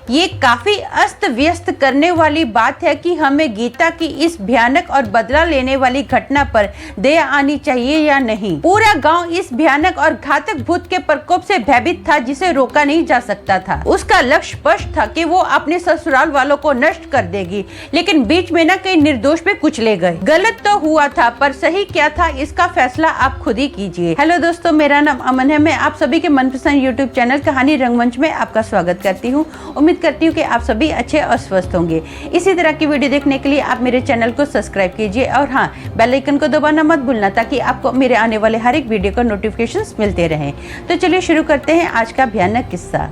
ये काफी अस्त व्यस्त करने वाली बात है कि हमें गीता की इस भयानक और बदला लेने वाली घटना पर दया आनी चाहिए या नहीं। पूरा गांव इस भयानक और घातक भूत के प्रकोप से भयभीत था जिसे रोका नहीं जा सकता था। उसका लक्ष्य स्पष्ट था कि वो अपने ससुराल वालों को नष्ट कर देगी, लेकिन बीच में न कई निर्दोष पे कुचले गए। गलत तो हुआ था, पर सही क्या था इसका फैसला आप खुद ही कीजिए। हेलो दोस्तों, मेरा नाम अमन है। मैं आप सभी के मनपसंद यूट्यूब चैनल कहानी रंगमंच में आपका स्वागत करती हूँ। उम्मीद करती हूँ कि आप सभी अच्छे और स्वस्थ होंगे। इसी तरह की वीडियो देखने के लिए आप मेरे चैनल को सब्सक्राइब कीजिए और हाँ, बेल आइकन को दबाना मत भूलना ताकि आपको मेरे आने वाले हर एक वीडियो का नोटिफिकेशंस मिलते रहें। तो चलिए शुरू करते हैं आज का भयानक किस्सा।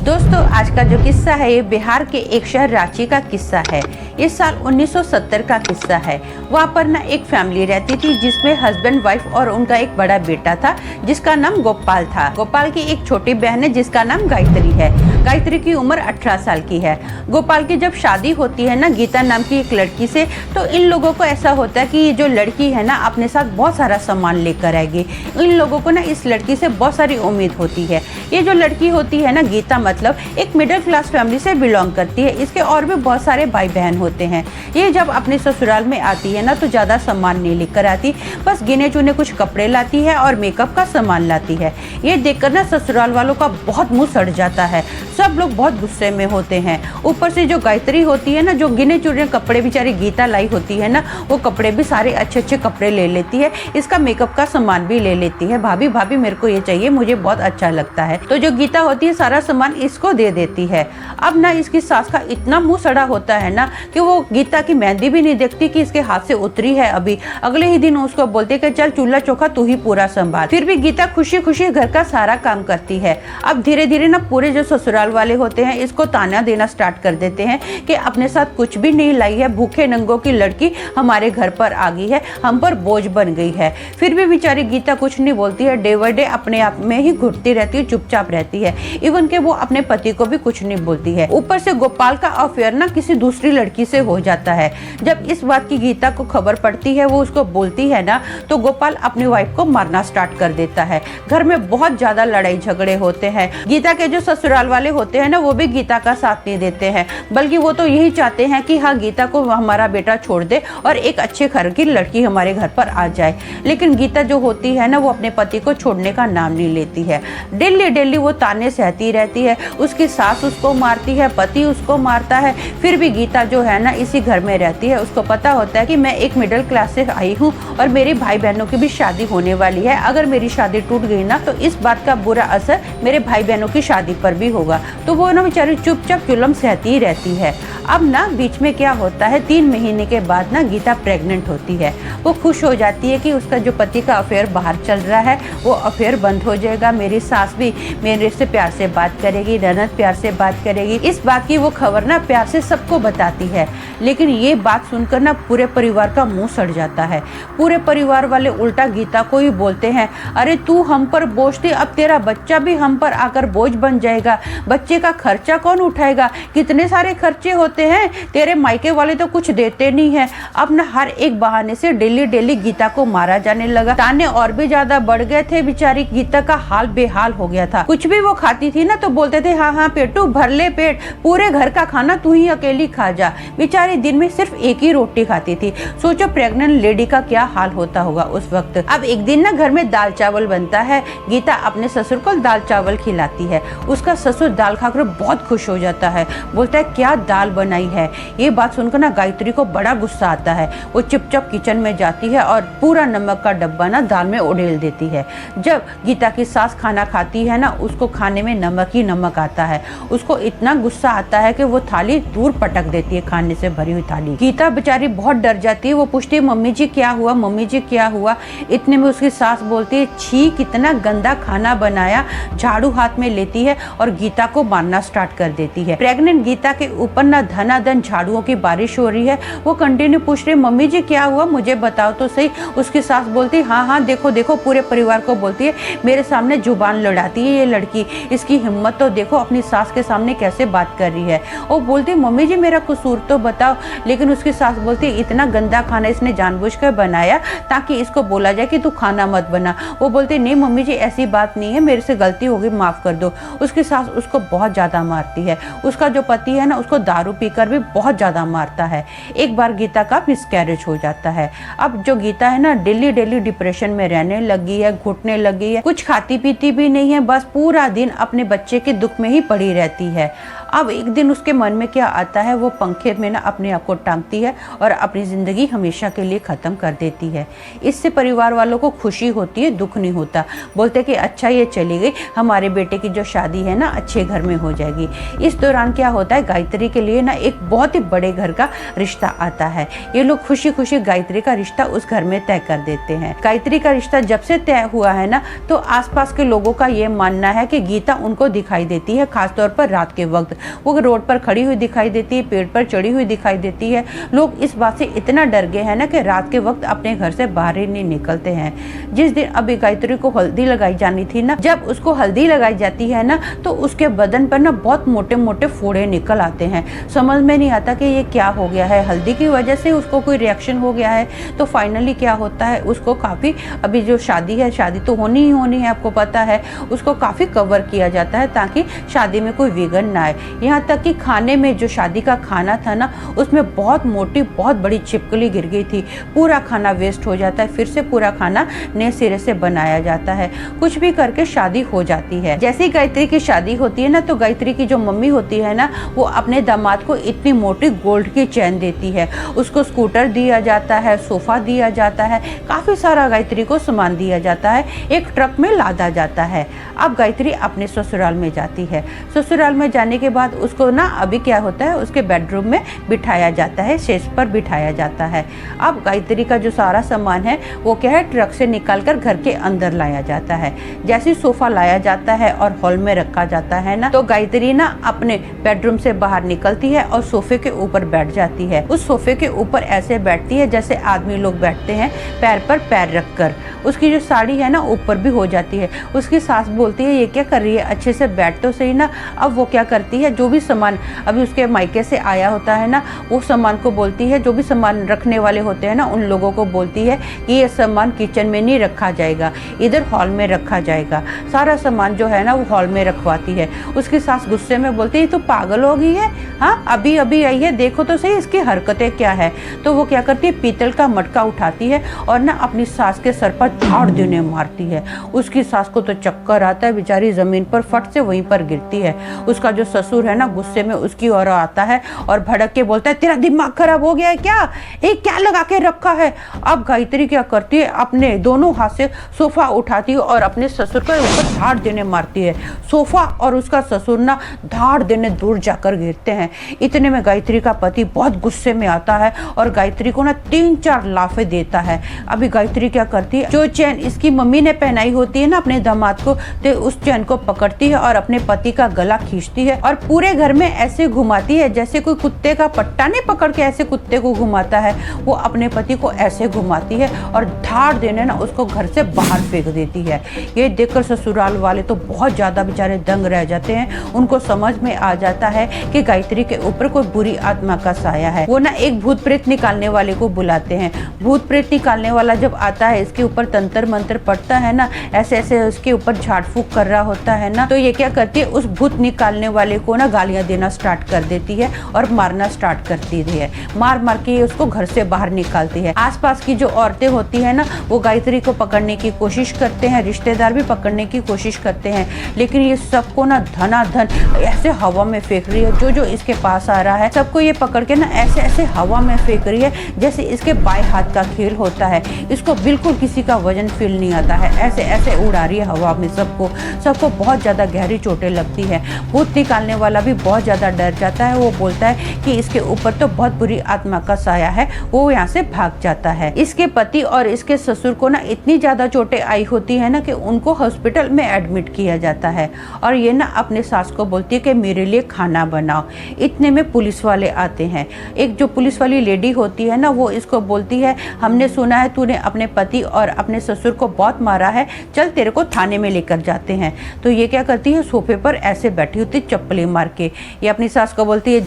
दोस्तों, आज का जो किस्सा है ये बिहार के एक शहर रांची का किस्सा है। ये साल 1970 का किस्सा है। वहाँ पर ना एक फैमिली रहती थी जिसमें हस्बैंड, वाइफ और उनका एक बड़ा बेटा था जिसका नाम गोपाल था। गोपाल की एक छोटी बहन है जिसका नाम गायत्री है। गायत्री की उम्र 18 साल की है। गोपाल की जब शादी होती है ना गीता नाम की एक लड़की से, तो इन लोगों को ऐसा होता है कि ये जो लड़की है ना अपने साथ बहुत सारा सामान लेकर आएगी। इन लोगों को ना इस लड़की से बहुत सारी उम्मीद होती है। ये जो लड़की होती है ना गीता, मतलब एक मिडिल क्लास फैमिली से बिलोंग करती है। इसके और भी बहुत सारे भाई बहन होते हैं। ये जब अपने ससुराल में आती है ना तो ज्यादा सामान नहीं लेकर आती, बस गिने चुने कुछ कपड़े लाती है और मेकअप का सामान लाती है। ये देखकर ना ससुराल वालों का बहुत मुंह सड़ जाता है। सब लोग बहुत गुस्से में होते हैं। ऊपर से जो गायत्री होती है ना, जो गिने चुने कपड़े बेचारी गीता लाई होती है ना, वो कपड़े भी सारे अच्छे अच्छे कपड़े ले लेती है। इसका मेकअप का सामान भी ले लेती है। भाभी भाभी मेरे को ये चाहिए, मुझे बहुत अच्छा लगता है। तो जो गीता होती है सारा सामान इसको दे देती है। अब ना इसकी सास का इतना मुंह सड़ा होता है ना कि वो गीता की मेहंदी भी नहीं देखती कि इसके हाथ से उतरी है अभी। अगले ही दिन उसको बोलती है कि चल चूल्हा चौका तू ही पूरा संभाल। फिर भी गीता खुशी खुशी घर का सारा काम करती है। अब धीरे धीरे ना पूरे जो ससुराल वाले होते हैं इसको ताना देना स्टार्ट कर देते हैं कि अपने साथ कुछ भी नहीं लाई है, भूखे नंगों की लड़की हमारे घर पर आ गई है, हम पर बोझ बन गई है। फिर भी बेचारी गीता कुछ नहीं बोलती है। डे बाय डे अपने आप में ही घुटती रहती है, चुपचाप रहती है। इवन के वो अपने पति को भी कुछ नहीं बोलती है। ऊपर से गोपाल का अफेयर ना किसी दूसरी लड़की से हो जाता है। जब इस बात की गीता को खबर पड़ती है, वो उसको बोलती है ना, तो गोपाल अपनी वाइफ को मारना स्टार्ट कर देता है। घर में बहुत ज्यादा लड़ाई झगड़े होते हैं। गीता के जो ससुराल वाले होते हैं ना, वो भी गीता का साथ नहीं देते हैं, बल्कि वो तो यही चाहते हैं कि हाँ, गीता को हमारा बेटा छोड़ दे और एक अच्छे घर की लड़की हमारे घर पर आ जाए। लेकिन गीता जो होती है ना, वो अपने पति को छोड़ने का नाम नहीं लेती है। डेली डेली वो ताने सहती रहती है। उसकी सास उसको मारती है, पति उसको मारता है। फिर भी गीता जो है ना इसी घर में रहती है। उसको पता होता है कि मैं एक मिडिल क्लास से आई हूँ और मेरी भाई बहनों की भी शादी होने वाली है। अगर मेरी शादी टूट गई ना तो इस बात का बुरा असर मेरे भाई बहनों की शादी पर भी होगा। तो वो ना बेचारी चुपचाप जुल्म सहती ही रहती है। अब ना बीच में क्या होता है, 3 महीने के बाद ना गीता प्रेग्नेंट होती है। वो खुश हो जाती है कि उसका जो पति का अफेयर बाहर चल रहा है वो अफेयर बंद हो जाएगा। मेरी सास भी मेरे से प्यार से बात करेगी, ननद प्यार से बात करेगी। इस बात की वो खबर ना प्यार से सबको बताती है। लेकिन ये बात सुनकर ना पूरे परिवार का मुंह सड़ जाता है। पूरे परिवार वाले उल्टा गीता को ही बोलते हैं, अरे तू हम पर बोझ थी, अब तेरा बच्चा भी हम पर आकर बोझ बन जाएगा। बच्चे का खर्चा कौन उठाएगा? कितने सारे खर्चे होते हैं, तेरे मायके वाले तो कुछ देते नहीं है। अब ना हर एक बहाने से डेली डेली गीता को मारा जाने लगा। ताने और भी ज्यादा बढ़ गए थे। बेचारी गीता का हाल बेहाल हो गया था। कुछ भी वो खाती थी ना तो बोलते थे, हाँ हाँ पेटू भर ले पेट, पूरे घर का खाना तू ही अकेली खा जा। बेचारी दिन में सिर्फ एक ही रोटी खाती थी। सोचो प्रेग्नेंट लेडी का क्या हाल होता होगा उस वक्त। अब एक दिन ना घर में दाल चावल बनता है। गीता अपने ससुर को दाल चावल खिलाती है। उसका ससुर दाल खाकर बहुत खुश हो जाता है, बोलता है क्या दाल बनाई है। ये बात सुनकर ना गायत्री को बड़ा गुस्सा आता है। वो चुपचाप किचन में जाती है और पूरा नमक का डब्बा ना दाल में उड़ेल देती है। जब गीता की सास खाना खाती है ना, उसको खाने में नमक ही नमक आता है। उसको इतना गुस्सा आता है कि वो थाली दूर पटक देती है, खाने से भरी हुई थाली। गीता बेचारी बहुत डर जाती है। वो पूछती है, मम्मी जी क्या हुआ, मम्मी जी क्या हुआ। इतने में उसकी सास बोलती है, छी कितना गंदा खाना बनाया। झाड़ू हाथ में लेती है और गीता को मारना स्टार्ट कर देती है। प्रेग्नेंट गीता के ऊपर ना धनाधन झाड़ुओं की बारिश हो रही है। वो कंटिन्यू पूछ रही, मम्मी जी क्या हुआ, मुझे बताओ तो सही। उसकी सास बोलती है, हाँ हाँ देखो देखो, पूरे परिवार को बोलती है, मेरे सामने जुबान लड़ाती है ये लड़की, इसकी हिम्मत तो देखो, अपनी सास के सामने कैसे बात कर रही है। वो बोलती, मम्मी जी मेरा कसूर तो बताओ। लेकिन उसकी सास बोलती है, इतना गंदा खाना इसने जानबूझकर बनाया ताकि इसको बोला जाए कि तू खाना मत बना। वो बोलती, नहीं मम्मी जी ऐसी बात नहीं है, मेरे से गलती होगी, माफ कर दो। उसकी सास उसको बहुत ज़्यादा मारती है। उसका जो पति है ना उसको दारू पीकर भी बहुत ज़्यादा मारता है। एक बार गीता का मिसकैरेज हो जाता है। अब जो गीता है ना डेली डिप्रेशन में रहने लगी है, घुटने लगी है, कुछ खाती पीती भी नहीं है, बस पूरा दिन अपने बच्चे के दुख में ही पड़ी रहती है। अब एक दिन उसके मन में क्या आता है, वो पंखे में ना अपने आप को टांगती है और अपनी ज़िंदगी हमेशा के लिए ख़त्म कर देती है। इससे परिवार वालों को खुशी होती है, दुख नहीं होता। बोलते कि अच्छा ये चली गई, हमारे बेटे की जो शादी है ना अच्छे घर में हो जाएगी। इस दौरान क्या होता है, गायत्री के लिए ना एक बहुत ही बड़े घर का रिश्ता आता है। ये लोग खुशी खुशी गायत्री का रिश्ता उस घर में तय कर देते हैं। गायत्री का रिश्ता जब से तय हुआ है ना तो आसपास के लोगों का ये मानना है कि गीता उनको दिखाई देती है, खासतौर पर रात के वक्त। वो रोड पर खड़ी हुई दिखाई देती है, पेड़ पर चढ़ी हुई दिखाई देती है। लोग इस बात से इतना डर गए हैं ना कि रात के वक्त अपने घर से बाहर ही नहीं निकलते हैं। जिस दिन अभी गायत्री को हल्दी लगाई जानी थी ना, जब उसको हल्दी लगाई जाती है ना तो उसके बदन पर ना बहुत मोटे मोटे फोड़े निकल आते हैं। समझ में नहीं आता कि ये क्या हो गया है, हल्दी की वजह से उसको कोई रिएक्शन हो गया है। तो फाइनली क्या होता है, उसको काफ़ी, अभी जो शादी है, शादी तो होनी ही होनी है, आपको पता है, उसको काफ़ी कवर किया जाता है ताकि शादी में कोई विघ्न ना आए। यहाँ तक कि खाने में जो शादी का खाना था ना उसमें बहुत मोटी बहुत बड़ी छिपकली गिर गई थी। पूरा खाना वेस्ट हो जाता है, फिर से पूरा खाना नए सिरे से बनाया जाता है। कुछ भी करके शादी हो जाती है। जैसे ही गायत्री की शादी होती है ना तो गायत्री की जो मम्मी होती है ना वो अपने दामाद को इतनी मोटी गोल्ड की चैन देती है। उसको स्कूटर दिया जाता है, सोफा दिया जाता है, काफ़ी सारा गायत्री को सामान दिया जाता है, एक ट्रक में लादा जाता है। अब गायत्री अपने ससुराल में जाती है। ससुराल में जाने के बाद उसको ना अभी क्या होता है, उसके बेडरूम में बिठाया जाता है, स्टेज पर बिठाया जाता है। अब गायत्री का जो सारा सामान है वो क्या है, ट्रक से निकालकर घर के अंदर लाया जाता है। जैसे सोफा लाया जाता है और हॉल में रखा जाता है ना तो गायत्री ना अपने बेडरूम से बाहर निकलती है और सोफे के ऊपर बैठ जाती है। उस सोफे के ऊपर ऐसे बैठती है जैसे आदमी लोग बैठते हैं, पैर पर पैर रखकर। उसकी जो साड़ी है ना ऊपर भी हो जाती है। उसकी सास बोलती है ये क्या कर रही है, अच्छे से बैठ तो सही ना। अब वो क्या करती है, जो भी सामान अभी उसके मायके से आया होता है ना वो सामान को बोलती है, जो भी सामान रखने वाले होते हैं ना उन लोगों को बोलती है कि ये सामान किचन में नहीं रखा जाएगा, इधर हॉल में रखा जाएगा। सारा सामान जो है ना वो हॉल में रखवाती है। उसकी सास गुस्से में बोलती है तो पागल हो गई है, हाँ अभी अभी आई है, देखो तो सही इसकी हरकतें क्या है। तो वो क्या करती है, पीतल का मटका उठाती है और ना अपनी सास के सर पर धाड़ देने मारती है। उसकी सास को तो चक्कर आता है, बेचारी जमीन पर फट से वहीं पर गिरती है। उसका जो ससुर है ना गुस्से में उसकी ओर आता है और भड़क के बोलता है तेरा दिमाग खराब हो गया है क्या, ये क्या लगा के रखा है। अब गायत्री क्या करती है, अपने दोनों हाथ से सोफा उठाती है और अपने ससुर के ऊपर धाड़ देने मारती है। सोफा और उसका ससुर ना धाड़ देने दूर जाकर गिरते हैं। इतने में गायत्री का पति बहुत गुस्से में आता है और गायत्री को ना 3-4 लाफे देता है। अभी गायत्री क्या करती है, जो चैन इसकी मम्मी ने पहनाई होती है ना अपने दामाद को, तो उस चैन को पकड़ती है और अपने पति का गला खींचती है और पूरे घर में ऐसे घुमाती है जैसे कोई कुत्ते का पट्टा नहीं पकड़ के ऐसे कुत्ते को घुमाता है, वो अपने पति को ऐसे घुमाती है और धाड़ देने ना उसको घर से बाहर फेंक देती है। ये देखकर ससुराल वाले तो बहुत ज्यादा बेचारे दंग रह जाते हैं। उनको समझ में आ जाता है कि गायत्री के ऊपर कोई बुरी आत्मा का साया है। वो ना एक भूत प्रेत निकालने वाले को बुलाते हैं। भूत प्रेत निकालने वाला जब आता है, इसके ऊपर तंत्र मंत्र पड़ता है ना, ऐसे ऐसे उसके ऊपर झाड़ फूक कर रहा होता है ना, तो ये क्या करती है, उस भूत निकालने वाले को ना गालियां देना स्टार्ट कर देती है और मारना स्टार्ट करती है। मार मार के उसको घर से बाहर निकालती है। आसपास की जो औरतें होती है ना वो गायत्री को पकड़ने की कोशिश करते हैं, रिश्तेदार भी पकड़ने की कोशिश करते हैं, लेकिन ये सबको ना धनाधन ऐसे हवा में फेंक रही है। जो जो इसके पास आ रहा है सबको ये पकड़ के ना ऐसे ऐसे हवा में फेंक रही है जैसे इसके बाएं हाथ का खेल होता है। इसको बिल्कुल किसी का वजन फील नहीं आता है, ऐसे ऐसे उड़ा रही है हवा में सबको बहुत ज्यादा गहरी चोटें लगती है। भूत निकालने वाला भी बहुत ज्यादा डर जाता है। वो बोलता है कि इसके ऊपर तो बहुत बुरी आत्मा का साया है, वो यहाँ से भाग जाता है। इसके पति और इसके ससुर को ना इतनी ज्यादा चोटें आई होती है ना कि उनको हॉस्पिटल में एडमिट किया जाता है और ये ना अपने सास को बोलती है कि मेरे लिए खाना बनाओ। इतने में पुलिस वाले आते हैं। एक जो पुलिस वाली लेडी होती है ना वो इसको बोलती है हमने सुना है तूने अपने पति और अपने ससुर को बहुत मारा है, चल तेरे को थाने में लेकर जाते हैं। तो ये क्या करती है, सोफे पर ऐसे बैठी होती चप्पलें मार के। ये अपनी सास को बोलती है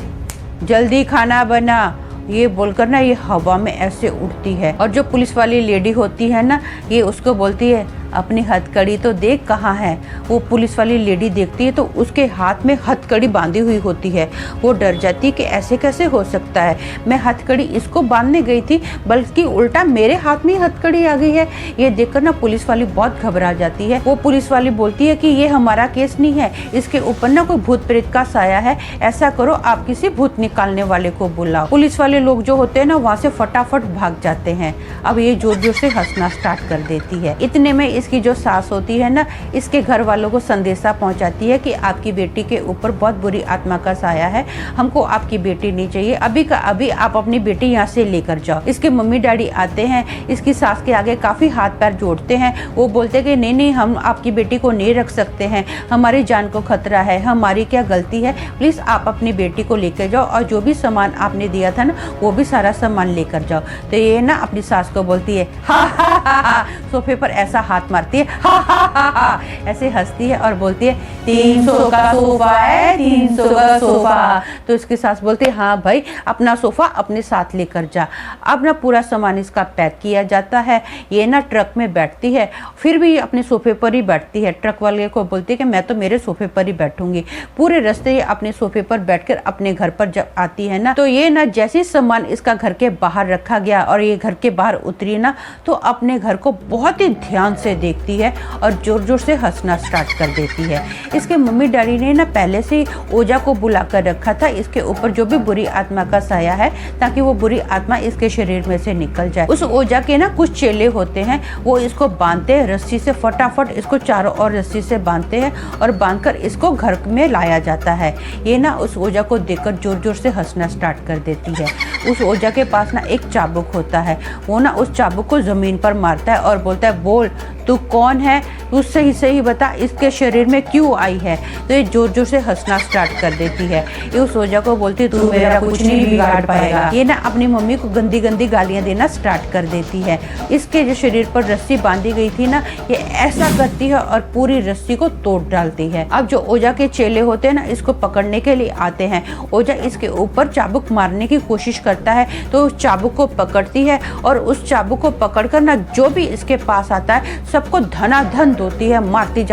जल्दी खाना बना, ये बोलकर ना ये हवा में ऐसे उड़ती है। और जो पुलिस वाली लेडी होती है ना ये उसको बोलती है अपनी हथकड़ी तो देख कहाँ है। वो पुलिस वाली लेडी देखती है तो उसके हाथ में हथकड़ी बांधी हुई होती है। वो डर जाती है कि ऐसे कैसे हो सकता है, मैं हथकड़ी इसको बांधने गई थी बल्कि उल्टा मेरे हाथ में हथकड़ी आ गई है। ये देखकर ना पुलिस वाली बहुत घबरा जाती है। वो पुलिस वाली बोलती है कि ये हमारा केस नहीं है, इसके ऊपर ना कोई भूत प्रेत का साया है, ऐसा करो आप किसी भूत निकालने वाले को बुलाओ। पुलिस वाले लोग जो होते हैं ना वहाँ से फटाफट भाग जाते हैं। अब ये जोर जोर से हंसना स्टार्ट कर देती है। इतने में इसकी जो सास होती है ना, इसके घर वालों को संदेशा पहुंचाती है कि आपकी बेटी के ऊपर बहुत बुरी आत्मा का साया है, हमको आपकी बेटी नहीं चाहिए, अभी का अभी आप अपनी बेटी यहाँ से लेकर जाओ। इसके मम्मी डैडी आते हैं, इसकी सास के आगे काफी हाथ पैर जोड़ते हैं। वो बोलते हैं कि नहीं नहीं, हम आपकी बेटी को नहीं रख सकते हैं, हमारी जान को खतरा है, हमारी क्या गलती है, प्लीज आप अपनी बेटी को लेकर जाओ और जो भी सामान आपने दिया था ना वो भी सारा सामान लेकर जाओ। तो ये ना अपनी सास को बोलती है हा हा हा हा, सोफे पर ऐसा हाथ मारती है, हा हा हा हा, ऐसे हंसती है और बोलती है 300 का सोफा है, 300 का सोफा। तो इसकी सास बोलती है हाँ भाई, अपना सोफा अपने साथ लेकर जा। अब ना पूरा सामान इसका पैक किया जाता है। ये ना ट्रक में बैठती है, फिर भी अपने सोफे पर ही बैठती है। ट्रक वाले को बोलती है कि मैं तो मेरे सोफे पर ही बैठूंगी। पूरे रास्ते ये अपने सोफे पर बैठकर अपने घर पर जब आती है ना, तो ये ना जैसे सामान इसका घर के बाहर रखा गया और ये घर के बाहर उतरी ना, तो अपने घर को बहुत ही ध्यान से देखती है और जोर जोर से हंसना स्टार्ट कर देती है। इसके मम्मी डैडी ने ना पहले से ही ओझा को बुला कर रखा था इसके ऊपर जो भी बुरी आत्मा का साया है, ताकि वो बुरी आत्मा इसके शरीर में से निकल जाए। उस ओझा के ना कुछ चेले होते हैं, वो इसको बांधते हैं रस्सी से, फटाफट इसको चारों ओर रस्सी से बांधते हैं और बांधकर इसको घर में लाया जाता है। ये ना उस ओझा को देखकर जोर जोर से हंसना स्टार्ट कर देती है। उस ओझा के पास ना एक चाबुक होता है, वो ना उस चाबुक को जमीन पर मारता है और बोलता है बोल तू कौन है, तू सही सही बता इसके शरीर में क्यों आई है। तो ये जोर जोर से हंसना स्टार्ट कर देती है। ये उस ओझा को बोलती है तू मेरा कुछ नहीं बिगाड़ पाएगा। ये ना अपनी मम्मी को गंदी गंदी गालियां देना स्टार्ट कर देती है। इसके जो शरीर पर रस्सी बांधी गई थी ना, ये ऐसा करती है और पूरी रस्सी को तोड़ डालती है। अब जो ओझा के चेले होते हैं ना, इसको पकड़ने के लिए आते हैं। ओझा इसके ऊपर चाबुक मारने की कोशिश करता है तो उस चाबुक को पकड़ती है और उस चाबुक को पकड़कर ना जो भी इसके पास आता है सबको धनाधन धोती है, मारती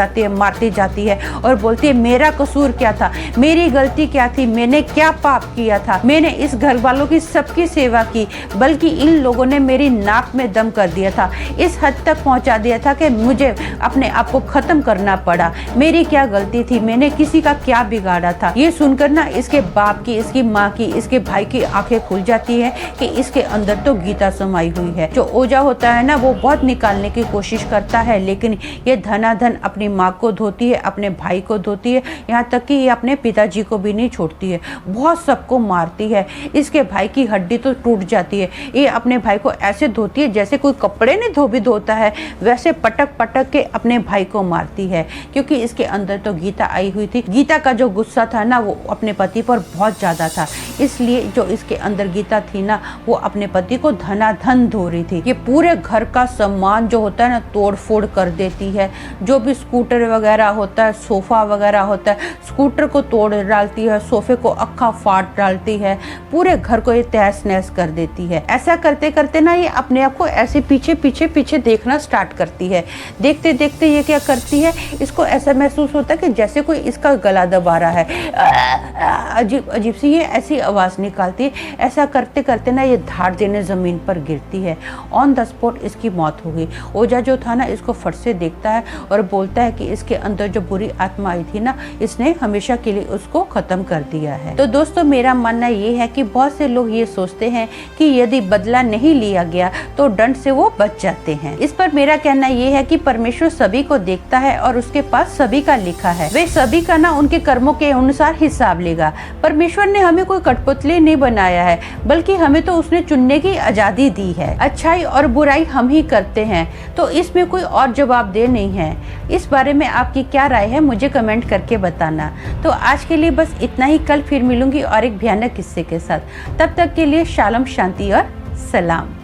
जाती है और बोलती है मेरा कसूर क्या था, मेरी गलती क्या थी, मैंने क्या पाप किया था, मैंने इस घर वालों की सबकी सेवा की, बल्कि इन लोगों ने मेरी नाक में दम कर दिया था, इस हद तक पहुंचा दिया था कि मुझे अपने आप को खत्म करना पड़ा, मेरी क्या गलती थी, मैंने किसी का क्या बिगाड़ा था। ये सुनकर ना इसके बाप की, इसकी माँ की, इसके भाई की आंखें खुल जाती है कि इसके अंदर तो गीता समाई हुई है। जो ओझा होता है ना, वो बहुत निकालने की कोशिश करता है, लेकिन ये धनाधन अपनी माँ को धोती है, अपने भाई को धोती है, यहाँ तक कि ये अपने पिताजी को भी नहीं छोड़ती है, बहुत सबको मारती है। इसके भाई की हड्डी तो टूट जाती है। ये अपने भाई को ऐसे धोती है जैसे कोई कपड़े नहीं धोता है, वैसे पटक पटक के अपने भाई को मारती है, क्योंकि इसके अंदर तो गीता आई हुई थी। गीता का जो गुस्सा था ना, वो अपने पति पर बहुत ज्यादा था, इसलिए जो इसके अंदर गीता थी ना, वो अपने पति को धनाधन धो रही थी। ये पूरे घर का सामान जो होता है ना, तोड़ फोड़ कर देती है। जो भी स्कूटर वगैरह होता है, सोफा वगैरह होता है, स्कूटर को तोड़ डालती है, सोफे को अक्खा फाड़ डालती है, पूरे घर को ये तहस नहस कर देती है। ऐसा करते करते ना ये अपने आप को ऐसे पीछे पीछे पीछे देखना स्टार्ट करती है। देखते देखते ये क्या करती है, इसको ऐसा महसूस होता है कि जैसे कोई इसका गला दबा रहा है, अजीब अजीब सी ये ऐसी आवाज निकालती है। ऐसा करते करते ना ये धाड़ देने जमीन पर गिरती है। ऑन द स्पॉट इसकी मौत हो गई। ओझा जो था ना, इसको फट से देखता है और बोलता है कि इसके अंदर जो बुरी आत्मा आई थी ना, इसने हमेशा के लिए उसको खत्म कर दिया है। तो दोस्तों, मेरा मानना ये है कि बहुत से लोग ये सोचते हैं कि यदि बदला नहीं लिया गया तो दंड से वो बच जाते हैं। इस पर मेरा कहना ये है कि परमेश्वर सभी को देखता है और उसके पास सभी का लिखा है। वे सभी का ना उनके कर्मों के अनुसार हिसाब लेगा। परमेश्वर ने हमें कोई कठपुतली नहीं बनाया है, बल्कि हमें तो उसने चुनने की आजादी दी है। अच्छाई और बुराई हम ही करते हैं, तो इसमें कोई और जवाबदेह नहीं है। इस बारे में आपकी क्या राय है, मुझे कमेंट करके बताना। तो आज के लिए बस इतना ही। कल फिर मिलूंगी और एक भयानक किस्से के साथ। तब तक के लिए शालम, शांति और सलाम।